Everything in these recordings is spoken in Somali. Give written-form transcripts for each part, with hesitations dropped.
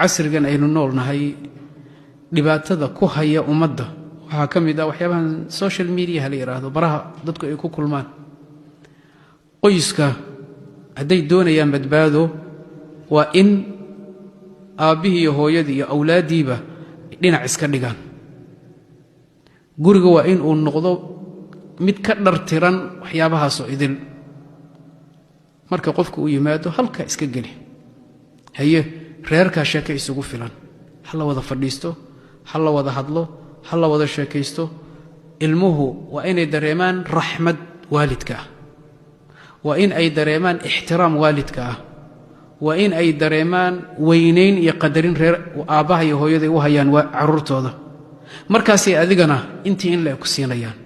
casrigan aynu noolnahay dhibaatada ku haya ummadda waxaa ka mid ah waxyaabahan social media la yiraahdo baraha dadku ay ku kulmaan qoyska hadday doonayaan badbaado waa in aabihii iyo hooyadii iyo awlaadiiba dhinac iska dhigaan guriga waa in uu noqdo mid ka dhartiran waxyaabahaasoo idil marka qofku uu yimaado halka iska geli haye reerka sheekay isugu filan hal wada fadhiisto hal wada hadlo hal wada sheekaysto ilmuhu waa inay dareemaan raxmad waalidka waa in ay dareemaan ixtiraam waalidka waa in ay dareemaan weynayn iyo qadarin reer aabaha iyo hooyada u hayaan caruurtooda markaasay adigana intii in la ku siinayaan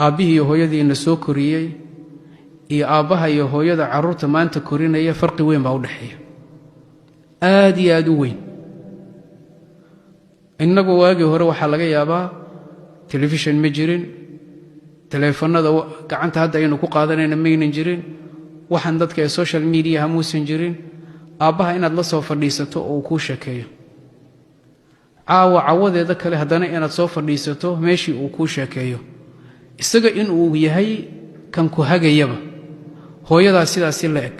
aabihii iyo hooyadiina soo koriyay iyo aabaha iyo hooyada caruurta maanta korinaya farqi weyn baa u dhaxeeya aad iyo aad u weyn innagu waagii hore waxaa laga yaabaa telefishan ma jirin teleefanada gacanta hadda aynu ku qaadanayna maynan jirin waxaan dadka ee social media hamuusan jirin aabbaha inaad la soo fadhiisato oo uu kuu sheekeeyo cawadeeda kale haddana inaad soo fadhiisato meeshii uu kuu sheekeeyo isaga inuu yahay kan ku hagayaba hooyadaa sidaasi la eg